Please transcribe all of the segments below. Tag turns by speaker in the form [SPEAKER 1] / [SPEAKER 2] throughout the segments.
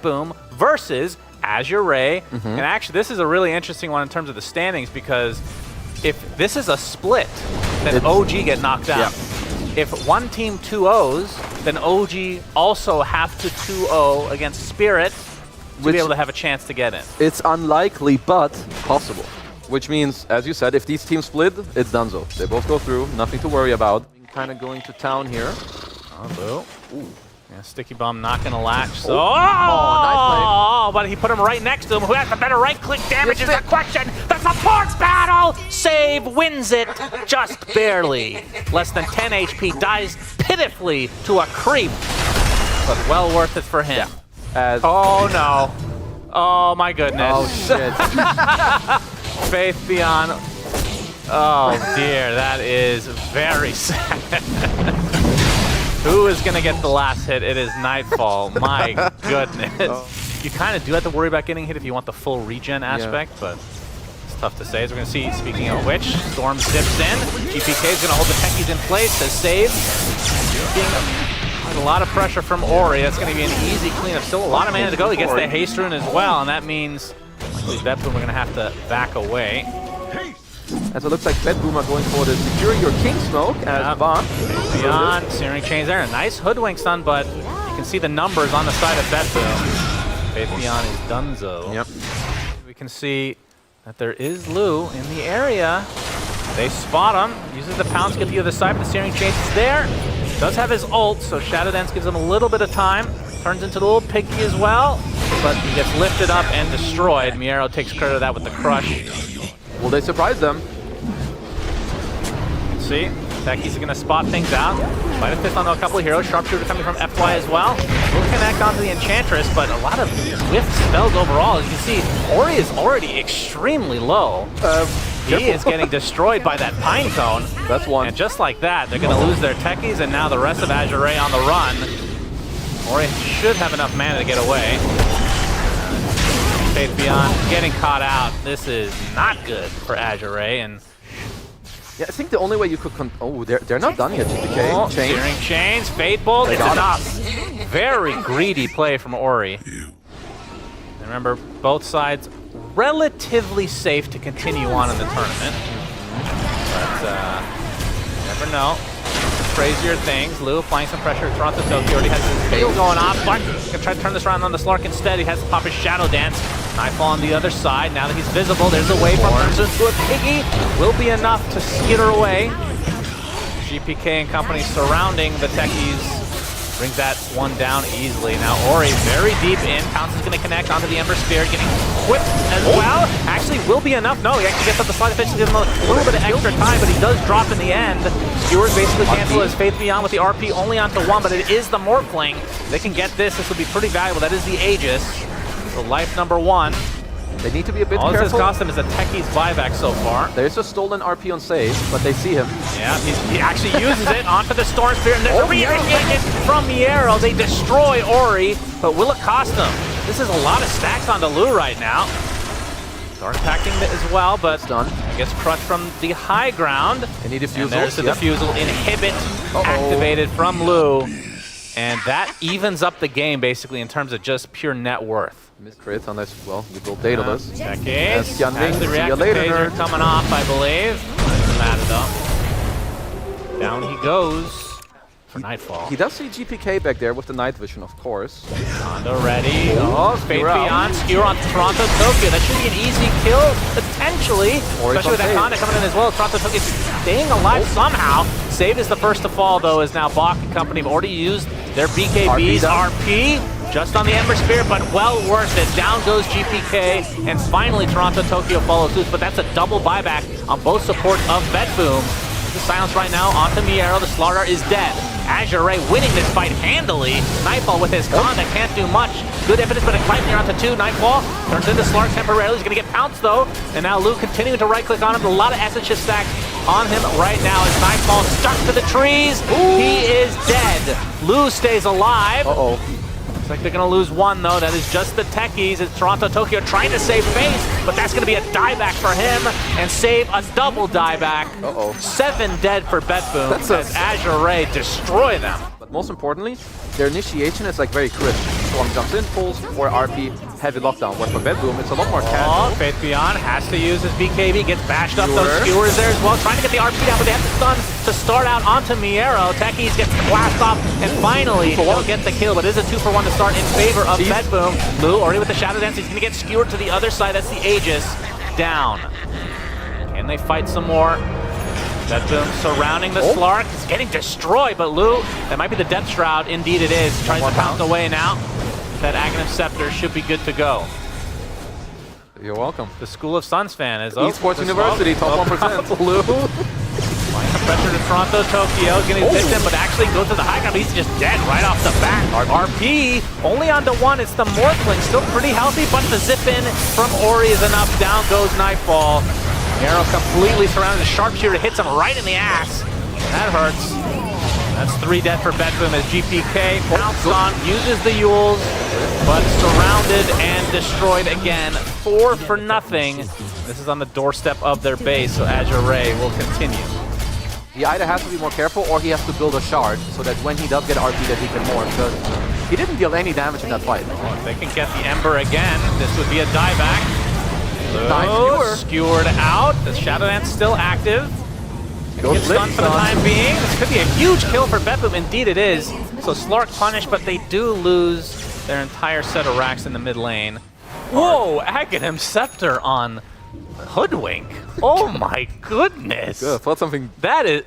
[SPEAKER 1] BetBoom versus AZURE. And actually, this is a really interesting one in terms of the standings, because if this is a split, then OG get knocked out. If one team 2-0s, then OG also have to 2-0 against Spirit to be able to have a chance to get in.
[SPEAKER 2] It's unlikely, but possible. Which means, as you said, if these teams split, it's donezo. They both go through, nothing to worry about. Kind of going to town here.
[SPEAKER 1] Oh, ooh. Yeah, Sticky Bomb not going to latch. So,
[SPEAKER 2] nice
[SPEAKER 1] but he put him right next to him. Who has the better right-click damage is the question. The support battle! Save wins it just barely. Less than 10 HP, dies pitifully to a creep, but well worth it for him. Oh no. Oh my goodness.
[SPEAKER 2] Oh shit.
[SPEAKER 1] Faith Beyond. Oh dear, that is very sad. Who is going to get the last hit? It is Nightfall. My goodness. You kind of do have to worry about getting hit if you want the full regen aspect, but it's tough to say. As we're going to see, speaking of which, Storm zips in. GPK is going to hold the techies in place to save. A lot of pressure from Ori. That's going to be an easy cleanup. Still a lot of mana to go. He gets the haste rune as well, and that means BetBoom are going to have to back away.
[SPEAKER 2] As it looks like BetBoom are going for the secure your King Smoke as Vaughn.
[SPEAKER 1] Beyond, Searing Chains there. A nice hoodwink stun, but you can see the numbers on the side of BetBoom. Faith Beyond is donezo.
[SPEAKER 2] Yep.
[SPEAKER 1] We can see that there is Lu in the area. They spot him. Uses the pounce to get the other side, but the Searing Chains is there. Does have his ult, so Shadow Dance gives him a little bit of time. Turns into the little piggy as well, but he gets lifted up and destroyed. Miero takes credit of that with the crush.
[SPEAKER 2] Will they surprise them?
[SPEAKER 1] See, Techies are going to spot things out. Might have pissed on a couple of heroes. Sharpshooter coming from FY as well. Will connect onto the Enchantress, but a lot of whiff spells overall. As you can see, Ori is already extremely low. He is getting destroyed by that Pine Cone.
[SPEAKER 2] That's one.
[SPEAKER 1] And just like that, they're going to lose their Techies, and now the rest of AZURE on the run. Ori should have enough mana to get away. Faith Beyond getting caught out. This is not good for AZURE, and
[SPEAKER 2] yeah, I think the only way you could they're not done yet, GPK.
[SPEAKER 1] Searing Chains, Fate Bolt, it's enough. Very greedy play from Ori. And remember, both sides relatively safe to continue on in the tournament. But you never know. Crazier things. Lu applying some pressure at Toronto Tokyo. Already has his fail going off, but he's gonna try to turn this around on the Slark instead. He has to pop his Shadow Dance. Nightfall on the other side. Now that he's visible, there's a wave from turns into a piggy. Will be enough to skitter away. GPK and company surrounding the techies. Brings that one down easily. Now Ori very deep in. Pounce is going to connect onto the Ember Spirit, getting whipped as well. Actually, will be enough. No, he actually gets up the slide effect to give him a little bit of extra time, but he does drop in the end. Skewers basically cancel his Faith Beyond with the RP only onto one, but it is the Morphling. They can get this. This will be pretty valuable. That is the Aegis. So life number one.
[SPEAKER 2] They need to be a bit
[SPEAKER 1] careful. All this has
[SPEAKER 2] careful.
[SPEAKER 1] cost him is a Techie's buyback so far.
[SPEAKER 2] There's a stolen RP on save, but they see him.
[SPEAKER 1] Yeah, he actually uses it onto the Storm Spear, and there's a re-engagement from Miero. They destroy Ori, but will it cost them? This is a lot of stacks onto Lu right now. Dark packing as well, but gets crushed from the high ground.
[SPEAKER 2] Any defusal?
[SPEAKER 1] And there's the defusal. Inhibit activated from Lu. And that evens up the game, basically, in terms of just pure net worth.
[SPEAKER 2] Miscrit, unless, well, you build Daedalus.
[SPEAKER 1] Decades.
[SPEAKER 2] That's
[SPEAKER 1] The reactive phaser coming off, I believe. Doesn't matter, though. Down he goes for Nightfall.
[SPEAKER 2] He does see GPK back there with the night vision, of course.
[SPEAKER 1] Kondo ready. Oh, Faith Beyond. Skewer on Toronto Tokyo. That should be an easy kill, potentially. Especially with that Kondo coming in as well. Toronto Tokyo staying alive somehow. Save is the first to fall, though, is now Bach and company have already used their BKB's RP. Just on the Ember Spear, but well worth it. Down goes GPK, and finally Toronto Tokyo follows suit, but that's a double buyback on both supports of BetBoom. The silence right now onto Miero. The Slardar is dead. AZURE winning this fight handily. Nightfall with his con that can't do much. Good evidence, but a climb here onto two. Nightfall turns into Slark temporarily. He's going to get pounced, though. And now Lu continuing to right-click on him. A lot of essence just stacked on him right now as Nightfall stuck to the trees. He is dead. Lu stays alive. Looks like they're going to lose one, though. That is just the techies. It's Toronto Tokyo trying to save face, but that's going to be a dieback for him and save a double dieback. 7 dead for BetBoom as AZURE destroy them.
[SPEAKER 2] But most importantly, their initiation is like very crisp. Swarm jumps in, pulls, or RP, heavy lockdown. Where for BetBoom, it's a lot more casual.
[SPEAKER 1] Faith Beyond has to use his BKB, gets bashed up those skewers there as well, trying to get the RP down, but they have the stun to start out onto Miero. Techies gets blasted off, and finally they'll get the kill, but it is a 2-for-1 to start in favor of BetBoom. Lou already with the Shadow Dance, he's going to get skewered to the other side, that's the Aegis, down. Can they fight some more? BetBoom surrounding the Slark, he's getting destroyed, but Lou, that might be the Death Shroud, indeed it is, tries to pounce away now. That Aghanim Scepter should be good to go.
[SPEAKER 2] You're welcome.
[SPEAKER 1] The School of Suns fan is
[SPEAKER 2] Esports University, top 1%.
[SPEAKER 1] Lou. Applying some pressure to Toronto, Tokyo, getting hit him, but actually goes to the high ground. He's just dead right off the bat. RP only onto one. It's the Morphling, still pretty healthy, but the zip in from Ori is enough. Down goes Nightfall. Arrow completely surrounded. The Sharpshooter hits him right in the ass. That hurts. That's 3 dead for BetBoom as GPK pounced on, uses the Yules, but surrounded and destroyed again. 4 for nothing. This is on the doorstep of their base, so AZURE will continue.
[SPEAKER 2] He either has to be more careful or he has to build a shard so that when he does get RP that he can more, because he didn't deal any damage in that fight.
[SPEAKER 1] Well, if they can get the Ember again, this would be a dieback.
[SPEAKER 2] Nice
[SPEAKER 1] skewered out. The Shadow Dance still active. Gets stunned for the time being. This could be a huge kill for BetBoom. Indeed it is. So Slark punished, but they do lose their entire set of racks in the mid lane. Whoa, Aghanim Scepter on Hoodwink. Oh my goodness.
[SPEAKER 2] Good. I thought something.
[SPEAKER 1] That is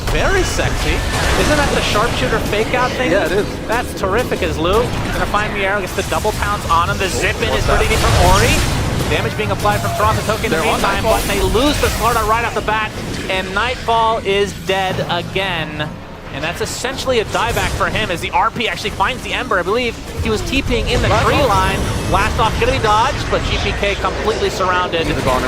[SPEAKER 1] very sexy. Isn't that the Sharpshooter fake out thing?
[SPEAKER 2] Yeah, it is.
[SPEAKER 1] That's terrific as Lou. Gonna find Miero, gets the double pounce on him. The zip in is pretty neat from Ori. Damage being applied from Toronto Tokyo in the meantime, but they lose the Slarta right off the bat, and Nightfall is dead again. And that's essentially a dieback for him as the RP actually finds the Ember. I believe he was TPing in the tree line. Blast off gonna be dodged, but GPK completely surrounded.
[SPEAKER 2] He's a goner.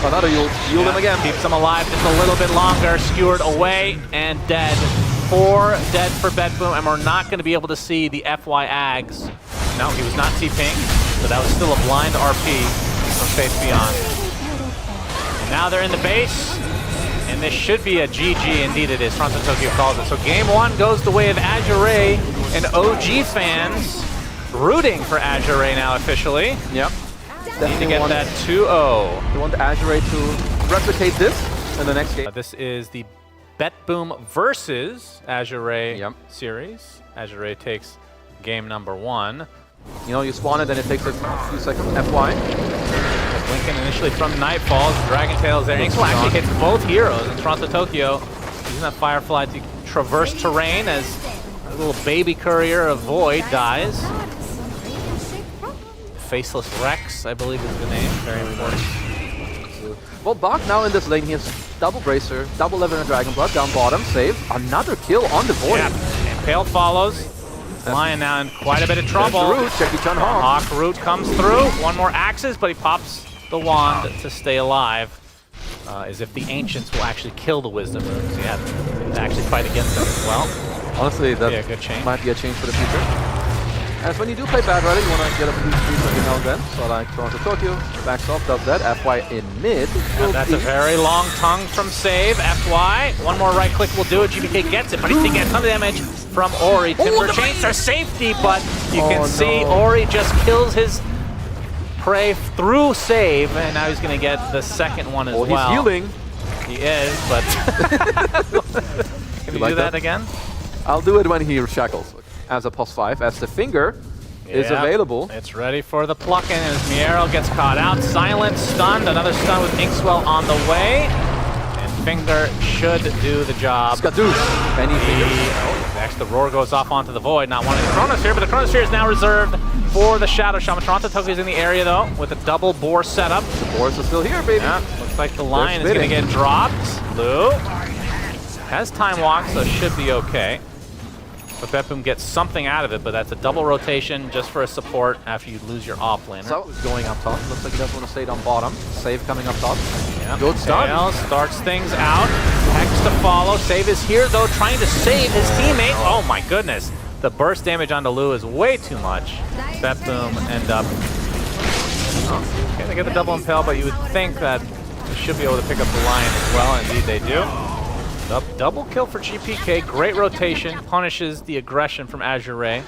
[SPEAKER 2] Another Yule him again.
[SPEAKER 1] Keeps him alive just a little bit longer, skewered away and dead. 4 dead for BetBoom, and we're not gonna be able to see the FY Ags. No, he was not TPing, but that was still a blind RP from Faith Beyond. And now they're in the base, and this should be a GG. Indeed it is. Toronto Tokyo calls it. So game 1 goes the way of AZURE, and OG fans rooting for AZURE now officially.
[SPEAKER 2] Yep.
[SPEAKER 1] Need to get that 2-0.
[SPEAKER 2] We want AZURE to replicate this in the next game.
[SPEAKER 1] This is the BetBoom versus AZURE series. AZURE takes game number 1.
[SPEAKER 2] You know, you spawn it, then it takes a few seconds. FY.
[SPEAKER 1] Lincoln initially from Nightfall. Dragon Tails there. Inkswell actually hits both heroes in Toronto Tokyo. Using that Firefly to traverse terrain as a little baby courier of Void dies. Faceless Rex, I believe is the name. Very important.
[SPEAKER 2] Well, Bach now in this lane, he has double Bracer, double Level and Dragon Blood down bottom, save. Another kill on the Void.
[SPEAKER 1] Yeah, and Pale follows. Lion now in quite a bit of trouble. Hawk Root comes through. 1 more Axes, but he pops the wand to stay alive. As if the Ancients will actually kill the Wisdom Runes. Yeah, to actually fight against them as well.
[SPEAKER 2] Honestly, that
[SPEAKER 1] a good change.
[SPEAKER 2] might be a change for the future. As when you do play bad rally, you want to get a boost every now and then. So like Toronto Tokyo, backs off, does that. FY in mid.
[SPEAKER 1] That's a very long tongue from Save. FY. 1 more right click will do it. GBK gets it, but he's taking a ton of damage from Ori. Timber chains for safety, but you can see Ori just kills his prey through Save, and now he's going to get the second one as well.
[SPEAKER 2] He's healing.
[SPEAKER 1] He is, but... Can you do that again?
[SPEAKER 2] I'll do it when he shackles. As a +5, as the finger is available.
[SPEAKER 1] It's ready for the pluck-in as Miero gets caught out. Silent, stunned, another stun with Inkswell on the way. And Finger should do the job.
[SPEAKER 2] Skadoosh.
[SPEAKER 1] Next, the Roar goes off onto the Void, not wanting the Chronosphere, but the Chronosphere is now reserved for the Shadow Shaman. Toronto Tokyo's in the area, though, with a double boar setup.
[SPEAKER 2] The boars are still here, baby.
[SPEAKER 1] Yeah, looks like the Lion is going to get dropped. Lou has Time Walk, so should be okay. But BetBoom gets something out of it, but that's a double rotation just for a support after you lose your offlaner.
[SPEAKER 2] So he's going up top. Looks like he doesn't want to stay down bottom. Save coming up top.
[SPEAKER 1] Yeah.
[SPEAKER 2] Good start.
[SPEAKER 1] Starts things out. Hex to follow. Save is here though, trying to save his teammates. Oh my goodness. The burst damage onto Lou is way too much. BetBoom end up. Okay, they get the double impale, but you would think that they should be able to pick up the Lion as well. Indeed they do. Double kill for GPK, great rotation, punishes the aggression from AZURE.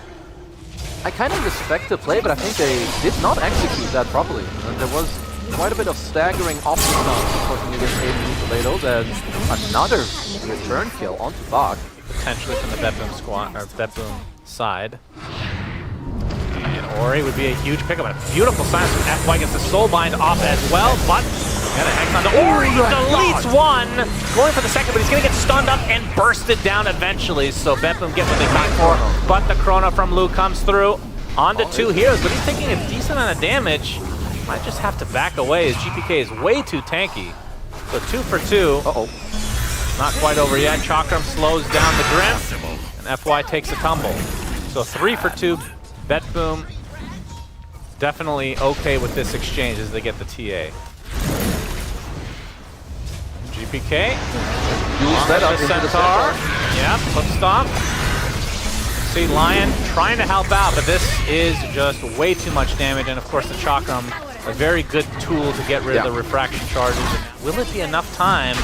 [SPEAKER 2] I kind of respect the play, but I think they did not execute that properly. And there was quite a bit of staggering option counts, unfortunately, against AZURE Toledo. There's another return kill onto Bach.
[SPEAKER 1] Potentially from the BetBoom squad, or BetBoom side. And Ori would be a huge pickup. A beautiful silence from FY gets the Soulbind off as well, but got a hex onto Ori. Deletes one, going for the second, but he's going to get stunned up and bursted down eventually. So BetBoom get what they came for, but the Chrono from Lu comes through. On to two heroes, but he's taking a decent amount of damage. Might just have to back away as GPK is way too tanky. So 2 for 2.
[SPEAKER 2] Uh-oh.
[SPEAKER 1] Not quite over yet. Chakram slows down the Grim, and FY takes a tumble. So 3 for 2. BetBoom definitely okay with this exchange as they get the TA. GPK.
[SPEAKER 2] Use that
[SPEAKER 1] the Centaur. Yep, foot stomp. See Lion trying to help out, but this is just way too much damage, and of course the Chakram, a very good tool to get rid of the refraction charges. Will it be enough time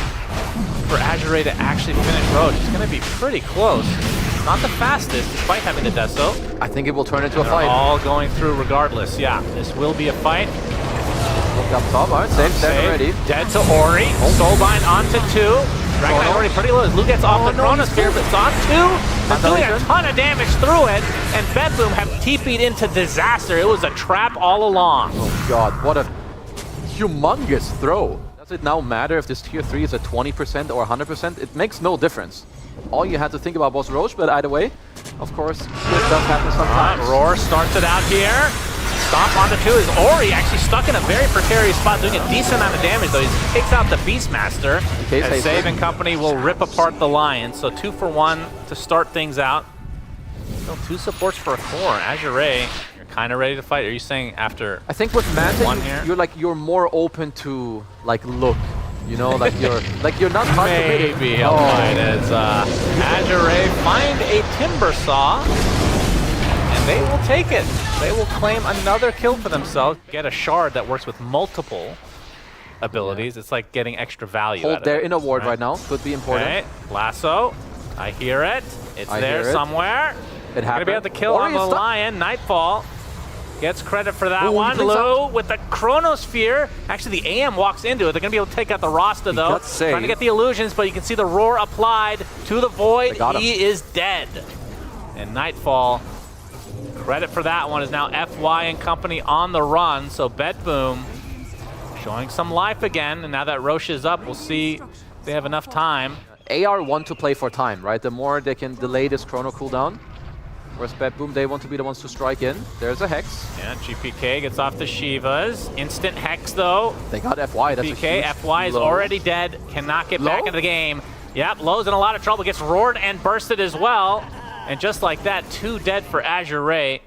[SPEAKER 1] for AZURE to actually finish Roche? It's going to be pretty close. Not the fastest, despite having the Deso.
[SPEAKER 2] I think it will turn into a fight.
[SPEAKER 1] All going through regardless. Yeah, this will be a fight.
[SPEAKER 2] Look up top. All right, safe, dead already.
[SPEAKER 1] Dead to Ori. Soulbind onto 2. Dragonite already pretty low. Lu gets off the Chronosphere, but it's on 2. They're doing a ton of damage through it, and BetBoom have TP'd into disaster. It was a trap all along.
[SPEAKER 2] Oh god, what a humongous throw. Does it now matter if this tier 3 is at 20% or 100%? It makes no difference. All you had to think about was Roche, but either way, of course, this does happen sometimes.
[SPEAKER 1] Roar starts it out here. Stomp onto 2 is Ori, actually stuck in a very precarious spot, doing a decent amount of damage, though. He takes out the Beastmaster, as Save and company will rip apart the Lion. So 2 for 1 to start things out. Still 2 supports for a 4. AZURE, you're kind of ready to fight. Are you saying after
[SPEAKER 2] I think with Manta, you're more open to look. You know, you're not hard to hit.
[SPEAKER 1] Maybe a fight as AZURE find a Timber Saw. And they will take it. They will claim another kill for themselves. Get a shard that works with multiple abilities. It's like getting extra value out of it.
[SPEAKER 2] They're in a ward right now. Could be important.
[SPEAKER 1] Okay. Lasso. I hear it. It's there somewhere.
[SPEAKER 2] It happened.
[SPEAKER 1] Gonna be able to kill on the Lion. Nightfall gets credit for that one. Lu with the Chronosphere. Actually, the AM walks into it. They're gonna be able to take out the Rasta though. Trying to get the illusions, but you can see the roar applied to the void. He is dead. And Nightfall. Credit for that one is now FY and company on the run, so BetBoom showing some life again, and now that Roche is up, we'll see if they have enough time.
[SPEAKER 2] AR want to play for time, right? The more they can delay this chrono cooldown, whereas BetBoom, they want to be the ones to strike in. There's a Hex.
[SPEAKER 1] Yeah, GPK gets off the Shivas. Instant Hex though.
[SPEAKER 2] They got FY, that's
[SPEAKER 1] GPK, FY is already dead, cannot get back into the game. Yep, Lowe's in a lot of trouble, gets roared and bursted as well. And just like that, 2 dead for AZURE.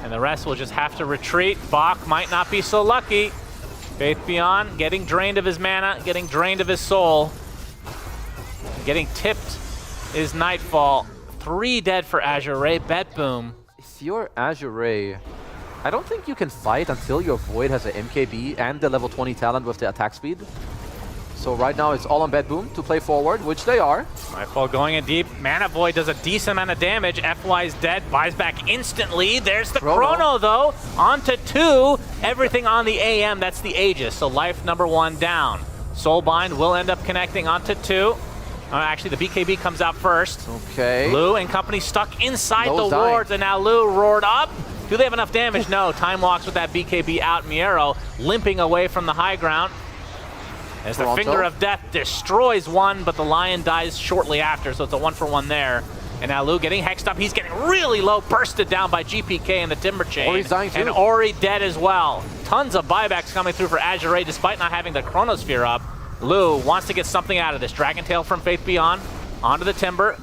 [SPEAKER 1] And the rest will just have to retreat. Bach might not be so lucky. Faith Beyond getting drained of his mana, getting drained of his soul. Getting tipped is Nightfall. 3 dead for AZURE. BetBoom.
[SPEAKER 2] If you're AZURE, I don't think you can fight until your Void has an MKB and the level 20 talent with the attack speed. So right now it's all on BetBoom to play forward, which they are.
[SPEAKER 1] Nightfall going in deep. Mana Void does a decent amount of damage. FY is dead, buys back instantly. There's the Chrono though, onto 2. Everything on the AM, that's the Aegis. So life number 1 down. Soulbind will end up connecting onto 2. Actually, the BKB comes out first.
[SPEAKER 2] Okay.
[SPEAKER 1] Lu and company stuck inside the wards, and now Lu roared up. Do they have enough damage? No. Time walks with that BKB out. Miero limping away from the high ground. As the Finger of Death destroys one, but the Lion dies shortly after, so it's a 1 for 1 there. And now Lu getting hexed up. He's getting really low, bursted down by GPK and the Timber Chain.
[SPEAKER 2] Ori's dying too.
[SPEAKER 1] And Ori dead as well. Tons of buybacks coming through for AZURE despite not having the Chronosphere up. Lu wants to get something out of this. Dragon Tail from Faith Beyond onto the Timber.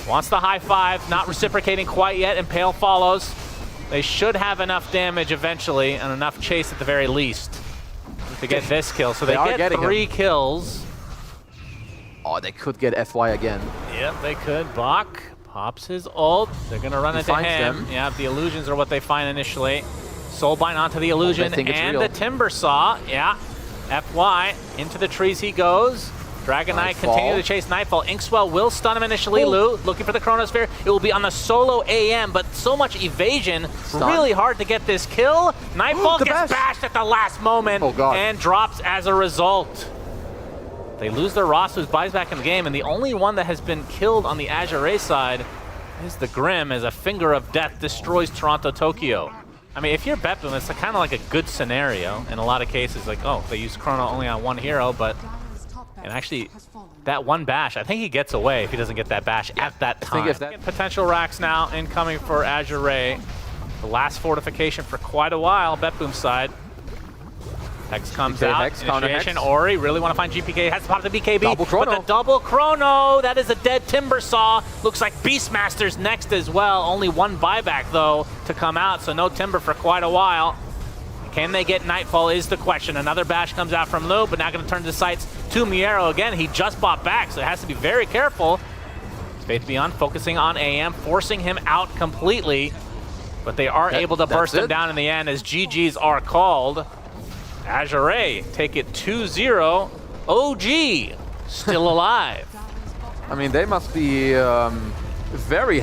[SPEAKER 1] Wants the high 5, not reciprocating quite yet, and Pale follows. They should have enough damage eventually and enough chase at the very least to get this kill. So they get 3 kills.
[SPEAKER 2] Oh, they could get FY again.
[SPEAKER 1] Yep, they could. Bach pops his ult. They're going to run into him. Yeah, the illusions are what they find initially. Soulbind onto the illusion and the Timber Saw. Yeah, FY into the trees he goes. Dragon Knight
[SPEAKER 2] Nightfall.
[SPEAKER 1] continue to chase Nightfall. Inkswell will stun him initially. Lou looking for the Chronosphere. It will be on the solo AM, but so much evasion.
[SPEAKER 2] Stun.
[SPEAKER 1] Really hard to get this kill. Nightfall
[SPEAKER 2] The
[SPEAKER 1] gets
[SPEAKER 2] bash.
[SPEAKER 1] bashed at the last moment and drops as a result. They lose their Ross, who buys back in the game, and the only one that has been killed on the AZURE side is the Grim, as a finger of death destroys Toronto Tokyo. I mean, if you're BetBoom, it's kind of like a good scenario in a lot of cases. Like, oh, they use Chrono only on one hero, but and actually, that one bash, I think he gets away if he doesn't get that bash at that time. Potential racks now incoming for AZURE. The last fortification for quite a while, BetBoom side. Hex comes out,
[SPEAKER 2] Hex, counter
[SPEAKER 1] initiation,
[SPEAKER 2] Hex.
[SPEAKER 1] Ori really want to find GPK, has to pop the BKB,
[SPEAKER 2] Double chrono.
[SPEAKER 1] but the double chrono, that is a dead Timber Saw. Looks like Beastmaster's next as well, only one buyback though to come out, so no Timber for quite a while. Can they get Nightfall is the question. Another bash comes out from Lou, but now going to turn the sights to Miero again. He just bought back, so it has to be very careful. Faith Beyond focusing on AM, forcing him out completely, but they are able to burst him down in the end as GGs are called. AZURE take it 2-0. OG still alive.
[SPEAKER 2] I mean, they must be very happy.